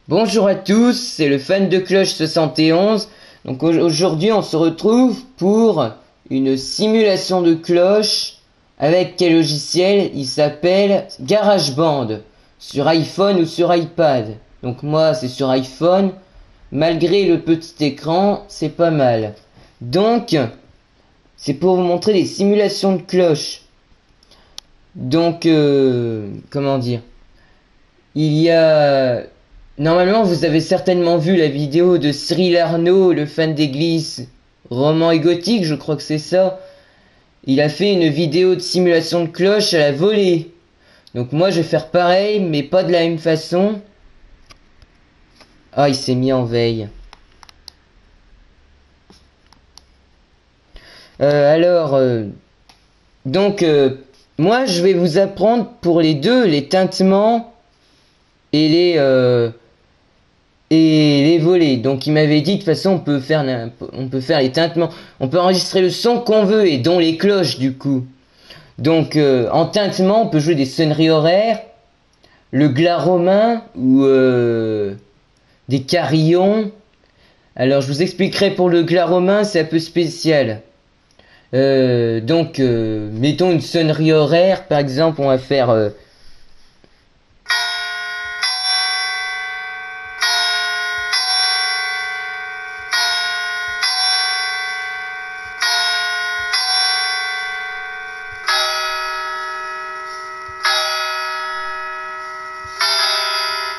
Bonjour à tous, c'est le fan de cloche 71. Donc aujourd'hui on se retrouve pour une simulation de cloche avec quel logiciel? Il s'appelle GarageBand sur iPhone ou sur iPad. Donc moi c'est sur iPhone, malgré le petit écran c'est pas mal. Donc c'est pour vous montrer des simulations de cloche. Donc comment dire, il y a... Normalement, vous avez certainement vu la vidéo de Cyril Arnaud, le fan d'église roman et gothique, je crois que c'est ça. Il a fait une vidéo de simulation de cloche à la volée. Donc moi, je vais faire pareil, mais pas de la même façon. Ah, il s'est mis en veille. Moi, je vais vous apprendre pour les deux, les tintements et les volets. Donc il m'avait dit de toute façon on peut faire les tintements, on peut enregistrer le son qu'on veut et dont les cloches du coup. Donc en tintement on peut jouer des sonneries horaires, le glas romain ou des carillons. Alors je vous expliquerai pour le glas romain, c'est un peu spécial. Mettons une sonnerie horaire, par exemple on va faire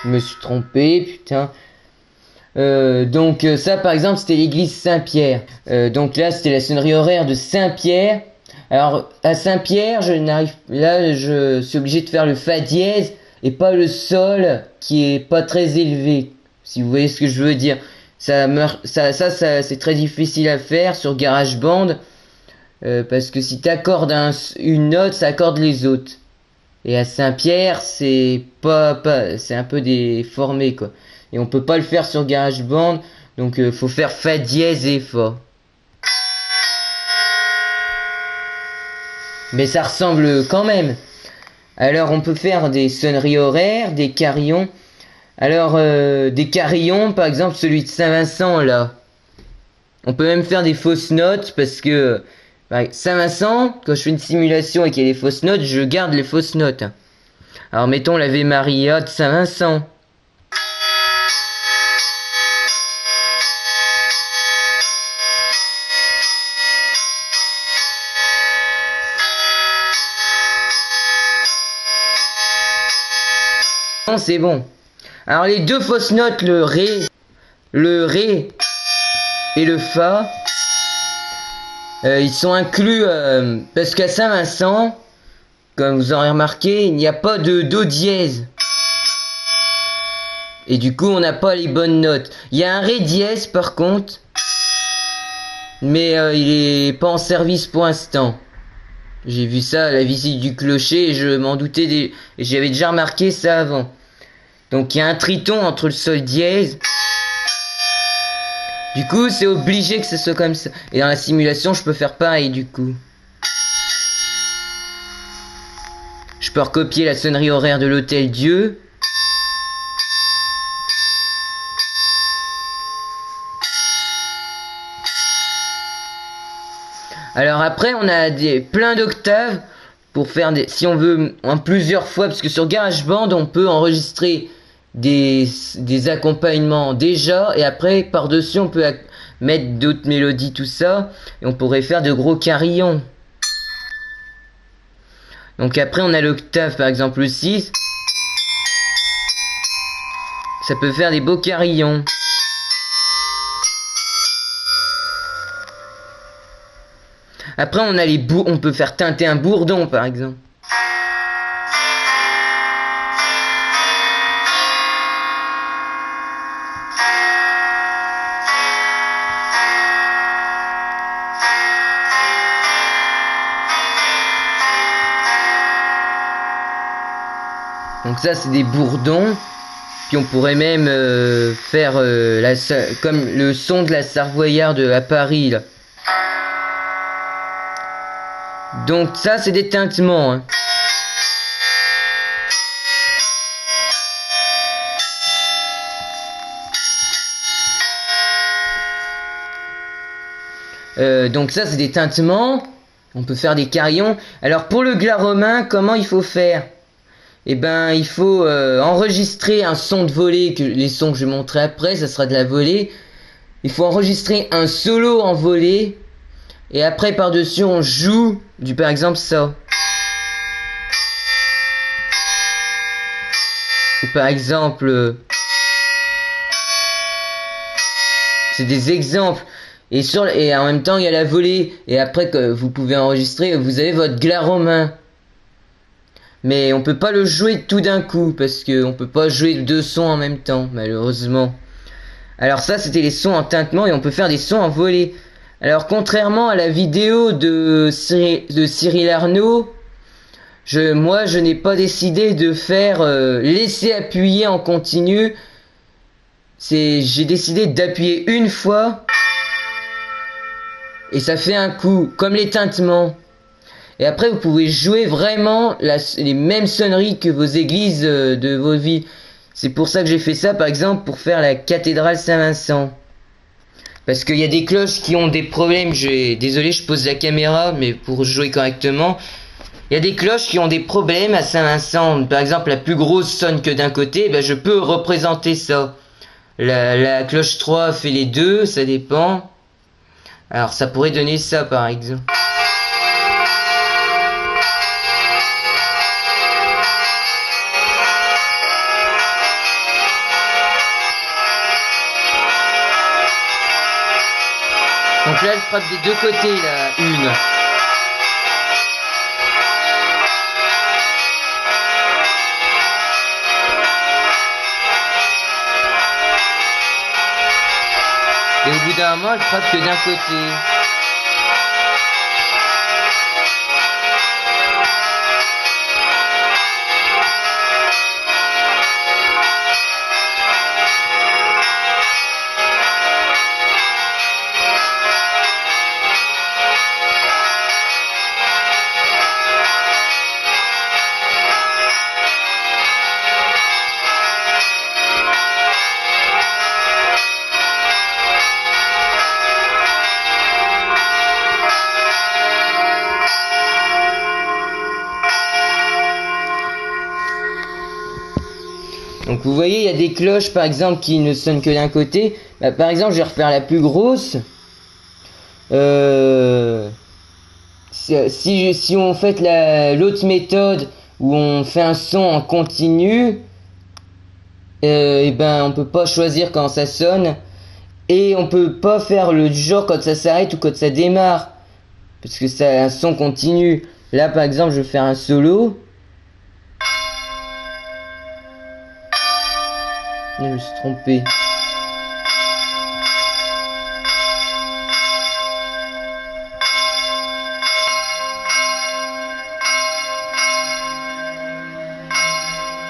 je me suis trompé, putain. Ça par exemple c'était l'église Saint-Pierre. Donc là c'était la sonnerie horaire de Saint-Pierre. Alors à Saint-Pierre je suis obligé de faire le fa dièse et pas le sol qui est pas très élevé. Si vous voyez ce que je veux dire. Ça c'est très difficile à faire sur GarageBand parce que si t'accordes une note, ça accorde les autres. Et à Saint-Pierre, c'est c'est un peu déformé quoi. Et on peut pas le faire sur GarageBand, donc faut faire fa dièse et fa. Mais ça ressemble quand même. Alors on peut faire des sonneries horaires, des carillons. Alors des carillons, par exemple celui de Saint-Vincent là. On peut même faire des fausses notes parce que Saint-Vincent, quand je fais une simulation et qu'il y a des fausses notes, je garde les fausses notes. Alors mettons l'Ave Maria de Saint-Vincent. Non, c'est bon. Alors les deux fausses notes, le ré et le fa, ils sont inclus parce qu'à Saint-Vincent, comme vous aurez remarqué, il n'y a pas de do dièse. Et du coup, on n'a pas les bonnes notes. Il y a un ré dièse par contre, mais il est pas en service pour l'instant. J'ai vu ça à la visite du clocher et je m'en doutais j'avais déjà remarqué ça avant. Donc il y a un triton entre le sol dièse. Du coup, c'est obligé que ce soit comme ça. Et dans la simulation, je peux faire pareil du coup. Je peux recopier la sonnerie horaire de l'Hôtel Dieu. Alors après, on a plein d'octaves pour faire si on veut en plusieurs fois, parce que sur GarageBand, on peut enregistrer des accompagnements déjà, et après, par-dessus, on peut mettre d'autres mélodies, tout ça, et on pourrait faire de gros carillons. Donc après, on a l'octave, par exemple, le 6. Ça peut faire des beaux carillons. Après, on a on peut faire teinter un bourdon, par exemple. Donc ça c'est des bourdons. Puis on pourrait même faire comme le son de la Savoyarde à Paris là. Donc ça c'est des tintements hein. Donc ça c'est des tintements. On peut faire des carillons. Alors pour le glas romain, comment il faut faire? Eh ben il faut enregistrer un son de volée, que les sons que je vais montrer après, ça sera de la volée. Il faut enregistrer un solo en volée. Et après par-dessus on joue du par exemple ça. Ou par exemple... c'est des exemples. Et en même temps il y a la volée. Et après que vous pouvez enregistrer, vous avez votre glas romain. Mais on peut pas le jouer tout d'un coup. Parce que on peut pas jouer deux sons en même temps, malheureusement. Alors ça c'était les sons en tintement. Et on peut faire des sons en volée. Alors contrairement à la vidéo de Cyril Arnaud, moi je n'ai pas décidé de faire laisser appuyer en continu. J'ai décidé d'appuyer une fois et ça fait un coup, comme les tintements. Et après vous pouvez jouer vraiment les mêmes sonneries que vos églises de vos villes. C'est pour ça que j'ai fait ça par exemple pour faire la cathédrale Saint-Vincent. Parce qu'il y a des cloches qui ont des problèmes, désolé je pose la caméra, mais pour jouer correctement. Il y a des cloches qui ont des problèmes à Saint-Vincent. Par exemple, la plus grosse sonne que d'un côté, ben je peux représenter ça. La cloche 3 fait les deux, ça dépend. Alors ça pourrait donner ça par exemple. Donc là, elle frappe des deux côtés, là, une. Et au bout d'un moment, elle frappe que d'un côté. Donc vous voyez, il y a des cloches par exemple qui ne sonnent que d'un côté. Bah, par exemple, je vais refaire la plus grosse. Si on fait l'autre méthode où on fait un son en continu, et ben on peut pas choisir quand ça sonne et on peut pas faire le genre quand ça s'arrête ou quand ça démarre parce que c'est un son continu. Là par exemple, je vais faire un solo. Je me suis trompé.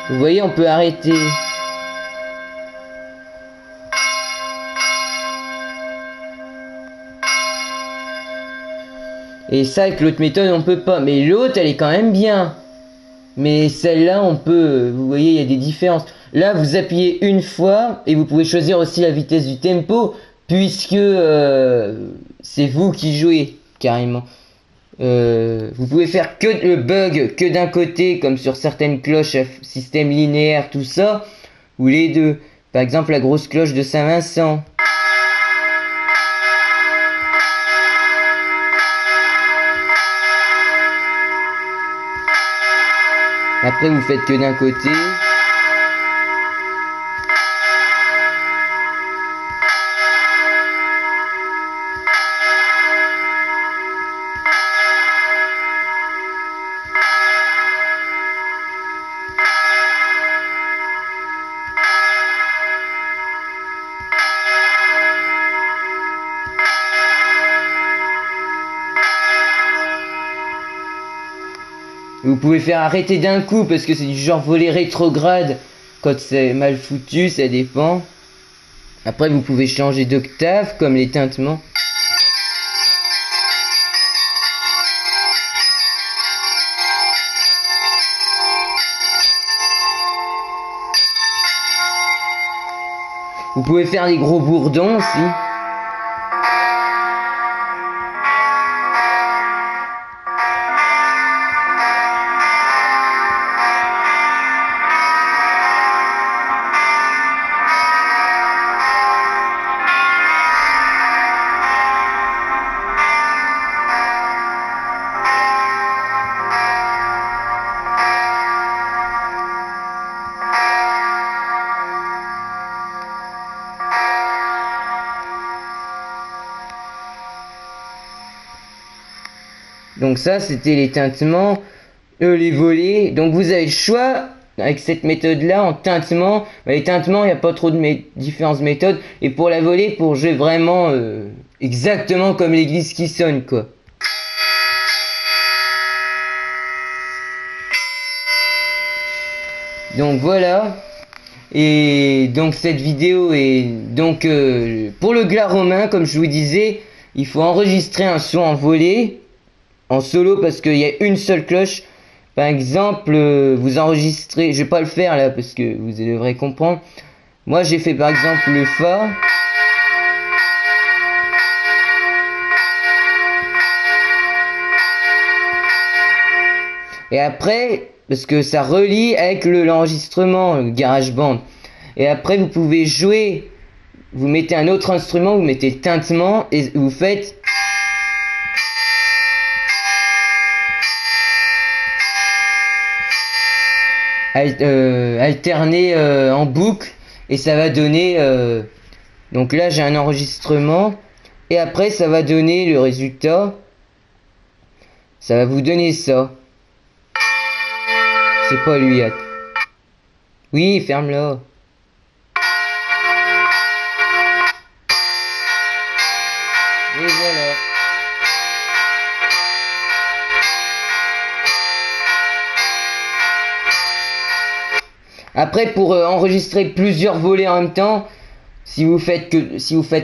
Vous voyez, on peut arrêter. Et ça, avec l'autre méthode, on peut pas. Mais l'autre, elle est quand même bien. Mais celle-là, on peut... Vous voyez, il y a des différences. Là, vous appuyez une fois et vous pouvez choisir aussi la vitesse du tempo, puisque c'est vous qui jouez, carrément. Vous pouvez faire que le bug que d'un côté, comme sur certaines cloches à système linéaire, tout ça, ou les deux. Par exemple, la grosse cloche de Saint-Vincent. Après, vous faites que d'un côté. Vous vous pouvez faire arrêter d'un coup parce que c'est du genre volet rétrograde. Quand c'est mal foutu, ça dépend. Après, vous pouvez changer d'octave comme les tintements. Vous pouvez faire des gros bourdons aussi. Donc ça, c'était les tintements, les volets. Donc vous avez le choix avec cette méthode-là en tintement. Les tintements, il n'y a pas trop de différentes méthodes. Et pour la volée, pour jouer vraiment exactement comme l'église qui sonne, quoi. Donc voilà. Et donc cette vidéo est donc pour le glas romain, comme je vous disais, il faut enregistrer un son en volée. En solo parce qu'il y a une seule cloche. Par exemple, vous enregistrez, je vais pas le faire là parce que vous devrez comprendre. Moi j'ai fait par exemple le Fa. Et après, parce que ça relie avec l'enregistrement, le GarageBand. Et après vous pouvez jouer, vous mettez un autre instrument, vous mettez le tintement et vous faites... alterner en boucle et ça va donner donc là j'ai un enregistrement et après ça va donner le résultat, ça va vous donner ça. C'est pas lui. Oui, ferme-la. Et voilà. Après, pour enregistrer plusieurs volets en même temps, si vous faites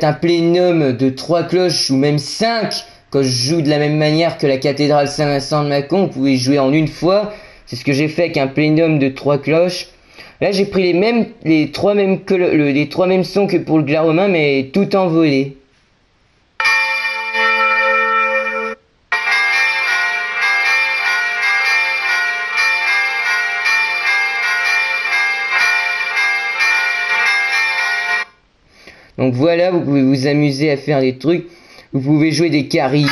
un plénum de 3 cloches ou même 5, quand je joue de la même manière que la cathédrale Saint-Vincent de Mâcon, vous pouvez jouer en une fois. C'est ce que j'ai fait avec un plénum de 3 cloches. Là, j'ai pris les trois mêmes sons que pour le glas romain, mais tout en volée. Donc voilà, vous pouvez vous amuser à faire des trucs. Vous pouvez jouer des carillons.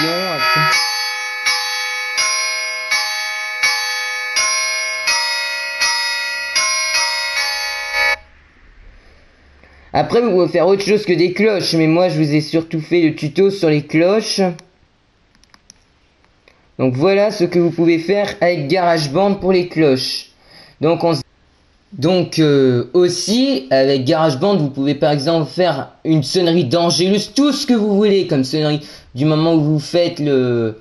Après, vous pouvez faire autre chose que des cloches. Mais moi, je vous ai surtout fait le tuto sur les cloches. Donc voilà ce que vous pouvez faire avec GarageBand pour les cloches. Donc aussi avec GarageBand vous pouvez par exemple faire une sonnerie d'Angélus, tout ce que vous voulez comme sonnerie, du moment où vous faites ce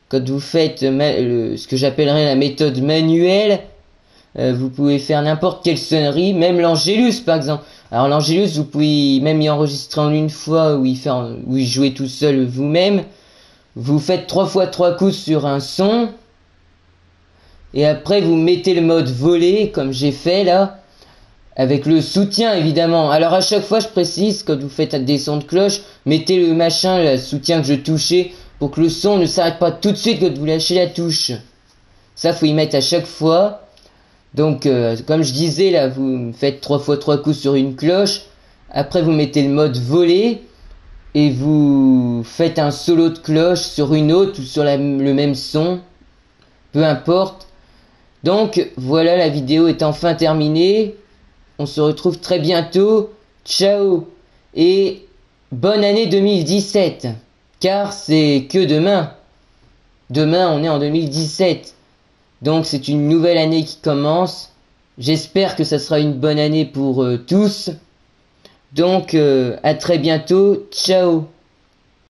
que j'appellerais la méthode manuelle, vous pouvez faire n'importe quelle sonnerie, même l'Angélus par exemple. Alors l'Angélus vous pouvez même y enregistrer en une fois ou y jouer tout seul vous-même. Vous faites 3 fois 3 coups sur un son. Et après vous mettez le mode volée comme j'ai fait là. Avec le soutien évidemment. Alors à chaque fois je précise, quand vous faites des sons de cloche, mettez le machin, le soutien que je touchais, pour que le son ne s'arrête pas tout de suite quand vous lâchez la touche. Ça faut y mettre à chaque fois. Donc comme je disais là, vous faites 3 fois 3 coups sur une cloche. Après vous mettez le mode volée. Et vous faites un solo de cloche sur une autre ou sur le même son. Peu importe. Donc voilà, la vidéo est enfin terminée. On se retrouve très bientôt. Ciao. Et bonne année 2017. Car c'est que demain. Demain on est en 2017. Donc c'est une nouvelle année qui commence. J'espère que ça sera une bonne année pour tous. Donc à très bientôt. Ciao.